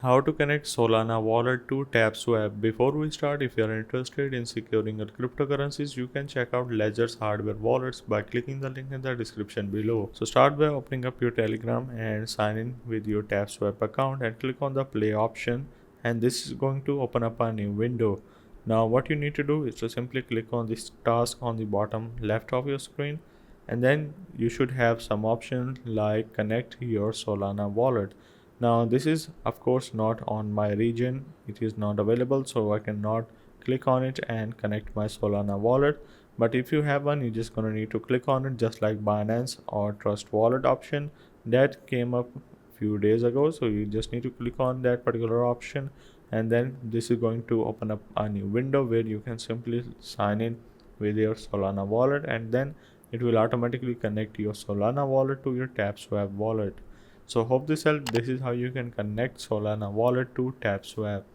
How to connect Solana Wallet to Tapswap. Before we start, if you are interested in securing your cryptocurrencies, you can check out Ledger's hardware wallets by clicking the link in the description below. So start by opening up your Telegram and sign in with your Tapswap account and click on the play option, and this is going to open up a new window. Now what you need to do is to simply click on this task on the bottom left of your screen, and then you should have some options like connect your Solana wallet. Now this is of course not on my region, it is not available, so I cannot click on it and connect my Solana wallet. But if you have one, you're just gonna need to click on it, just like Binance or Trust Wallet option that came up few days ago. So you just need to click on that particular option, and then this is going to open up a new window where you can simply sign in with your Solana wallet, and then it will automatically connect your Solana wallet to your Tapswap wallet. So hope this helped. This is how you can connect Solana wallet to Tapswap.